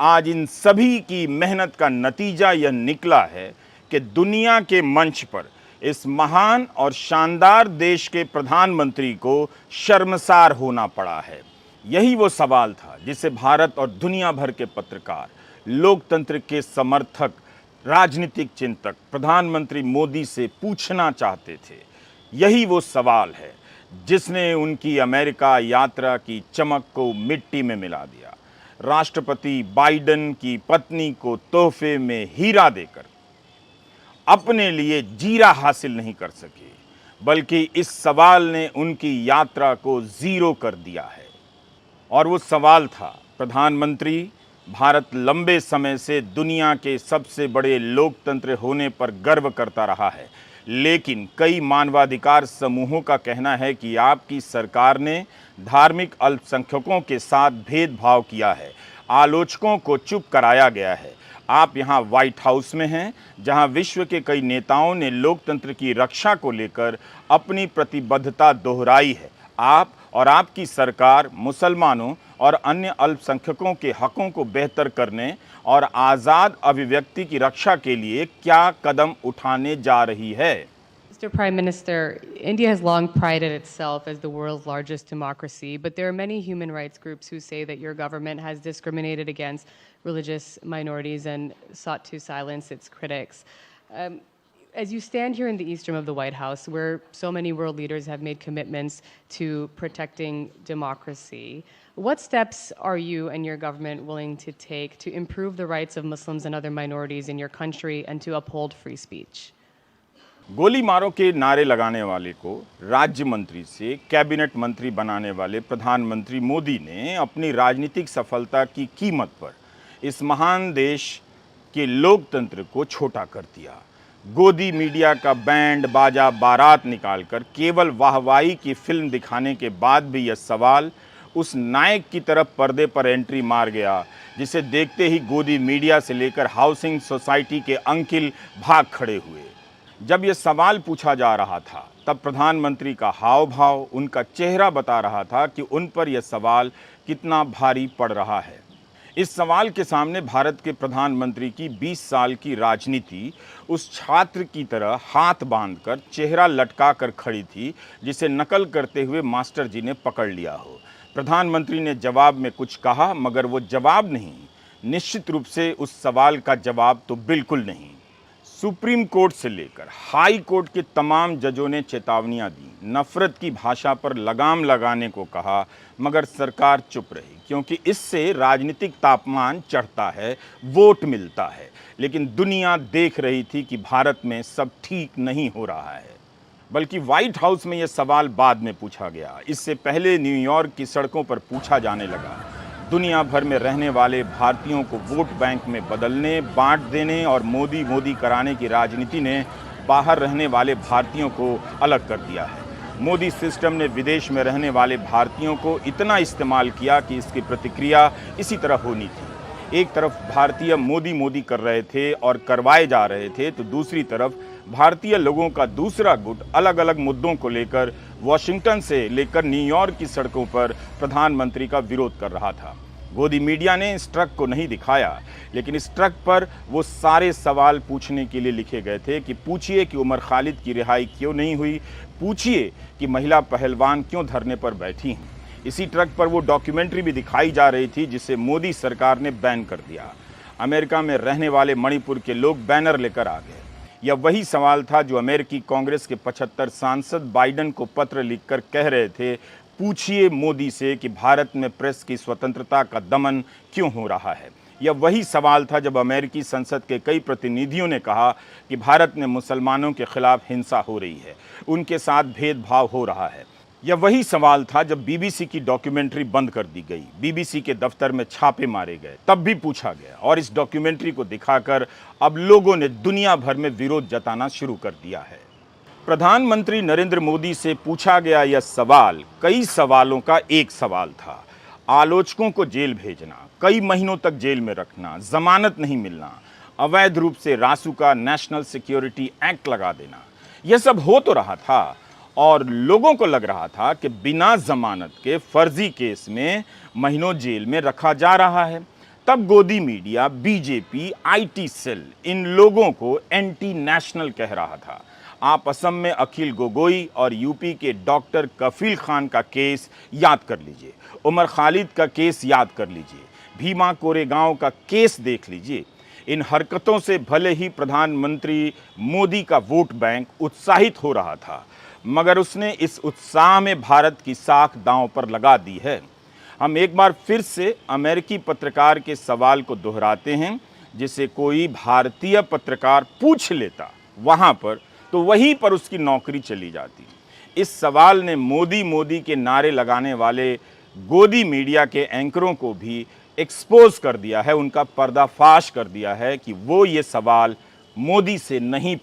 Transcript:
आज इन सभी की मेहनत का नतीजा यह निकला है कि दुनिया के मंच पर इस महान और शानदार देश के प्रधानमंत्री को शर्मसार होना पड़ा है। यही वो सवाल था जिसे भारत और दुनिया भर के पत्रकार, लोकतंत्र के समर्थक, राजनीतिक चिंतक प्रधानमंत्री मोदी से पूछना चाहते थे। यही वो सवाल है जिसने उनकी अमेरिका यात्रा की चमक को मिट्टी में मिला दिया। राष्ट्रपति बाइडेन की पत्नी को तोहफे में हीरा देकर अपने लिए जीरा हासिल नहीं कर सके, बल्कि इस सवाल ने उनकी यात्रा को जीरो कर दिया है। और वो सवाल था, प्रधानमंत्री, भारत लंबे समय से दुनिया के सबसे बड़े लोकतंत्र होने पर गर्व करता रहा है, लेकिन कई मानवाधिकार समूहों का कहना है कि आपकी सरकार ने धार्मिक अल्पसंख्यकों के साथ भेदभाव किया है, आलोचकों को चुप कराया गया है। आप यहाँ व्हाइट हाउस में हैं, जहाँ विश्व के कई नेताओं ने लोकतंत्र की रक्षा को लेकर अपनी प्रतिबद्धता दोहराई है। आप और आपकी सरकार मुसलमानों और अन्य अल्पसंख्यकों के हकों को बेहतर करने और आज़ाद अभिव्यक्ति की रक्षा के लिए क्या कदम उठाने जा रही है? Mr. Prime Minister, India has long prided itself as the world's largest democracy, but there are many human rights groups who say that your government has discriminated against religious minorities and sought to silence its critics. As you stand here in the east room of the White House, where so many world leaders have made commitments to protecting democracy, what steps are you and your government willing to take to improve the rights of Muslims and other minorities in your country and to uphold free speech? गोली मारो के नारे लगाने वाले को राज्य मंत्री से कैबिनेट मंत्री बनाने वाले प्रधानमंत्री मोदी ने अपनी राजनीतिक सफलता की कीमत पर इस महान देश के लोकतंत्र को छोटा कर दिया। गोदी मीडिया का बैंड बाजा बारात निकालकर केवल वाहवाही की फिल्म दिखाने के बाद भी यह सवाल उस नायक की तरफ पर्दे पर एंट्री मार गया, जिसे देखते ही गोदी मीडिया से लेकर हाउसिंग सोसाइटी के अंकिल भाग खड़े हुए। जब यह सवाल पूछा जा रहा था, तब प्रधानमंत्री का हाव भाव, उनका चेहरा बता रहा था कि उन पर यह सवाल कितना भारी पड़ रहा है। इस सवाल के सामने भारत के प्रधानमंत्री की 20 साल की राजनीति उस छात्र की तरह हाथ बांधकर चेहरा लटका कर खड़ी थी, जिसे नकल करते हुए मास्टर जी ने पकड़ लिया हो। प्रधानमंत्री ने जवाब में कुछ कहा, मगर वो जवाब नहीं, निश्चित रूप से उस सवाल का जवाब तो बिल्कुल नहीं। सुप्रीम कोर्ट से लेकर हाई कोर्ट के तमाम जजों ने चेतावनियां दी, नफरत की भाषा पर लगाम लगाने को कहा, मगर सरकार चुप रही, क्योंकि इससे राजनीतिक तापमान चढ़ता है, वोट मिलता है। लेकिन दुनिया देख रही थी कि भारत में सब ठीक नहीं हो रहा है। बल्कि व्हाइट हाउस में यह सवाल बाद में पूछा गया, इससे पहले न्यूयॉर्क की सड़कों पर पूछा जाने लगा। दुनिया भर में रहने वाले भारतीयों को वोट बैंक में बदलने, बांट देने और मोदी मोदी कराने की राजनीति ने बाहर रहने वाले भारतीयों को अलग कर दिया है। मोदी सिस्टम ने विदेश में रहने वाले भारतीयों को इतना इस्तेमाल किया कि इसकी प्रतिक्रिया इसी तरह होनी थी। एक तरफ भारतीय मोदी मोदी कर रहे थे और करवाए जा रहे थे, तो दूसरी तरफ भारतीय लोगों का दूसरा गुट अलग अलग मुद्दों को लेकर वॉशिंगटन से लेकर न्यूयॉर्क की सड़कों पर प्रधानमंत्री का विरोध कर रहा था। गोदी मीडिया ने इस ट्रक को नहीं दिखाया, लेकिन इस ट्रक पर वो सारे सवाल पूछने के लिए लिखे गए थे कि पूछिए कि उमर खालिद की रिहाई क्यों नहीं हुई, पूछिए कि महिला पहलवान क्यों धरने पर बैठी हैं। इसी ट्रक पर वो डॉक्यूमेंट्री भी दिखाई जा रही थी, जिसे मोदी सरकार ने बैन कर दिया। अमेरिका में रहने वाले मणिपुर के लोग बैनर लेकर आ गए। यह वही सवाल था जो अमेरिकी कांग्रेस के 75 सांसद बाइडेन को पत्र लिखकर कह रहे थे, पूछिए मोदी से कि भारत में प्रेस की स्वतंत्रता का दमन क्यों हो रहा है। यह वही सवाल था जब अमेरिकी संसद के कई प्रतिनिधियों ने कहा कि भारत में मुसलमानों के खिलाफ हिंसा हो रही है, उनके साथ भेदभाव हो रहा है। यह वही सवाल था जब बीबीसी की डॉक्यूमेंट्री बंद कर दी गई, बीबीसी के दफ्तर में छापे मारे गए, तब भी पूछा गया। और इस डॉक्यूमेंट्री को दिखाकर अब लोगों ने दुनिया भर में विरोध जताना शुरू कर दिया है। प्रधानमंत्री नरेंद्र मोदी से पूछा गया यह सवाल कई सवालों का एक सवाल था। आलोचकों को जेल भेजना, कई महीनों तक जेल में रखना, जमानत नहीं मिलना, अवैध रूप से रासुका नेशनल सिक्योरिटी एक्ट लगा देना, यह सब हो तो रहा था और लोगों को लग रहा था कि बिना जमानत के फर्जी केस में महीनों जेल में रखा जा रहा है। तब गोदी मीडिया, बीजेपी, आईटी सेल इन लोगों को एंटी नेशनल कह रहा था। आप असम में अखिल गोगोई और यूपी के डॉक्टर कफील खान का केस याद कर लीजिए, उमर खालिद का केस याद कर लीजिए, भीमा कोरेगांव का केस देख लीजिए। इन हरकतों से भले ही प्रधानमंत्री मोदी का वोट बैंक उत्साहित हो रहा था, मगर उसने इस उत्साह में भारत की साख दांव पर लगा दी है। हम एक बार फिर से अमेरिकी पत्रकार के सवाल को दोहराते हैं, जिसे कोई भारतीय पत्रकार पूछ लेता वहां पर, तो वहीं पर उसकी नौकरी चली जाती। इस सवाल ने मोदी मोदी के नारे लगाने वाले गोदी मीडिया के एंकरों को भी एक्सपोज कर दिया है, उनका पर्दाफाश कर दिया है कि वो ये सवाल मोदी से नहीं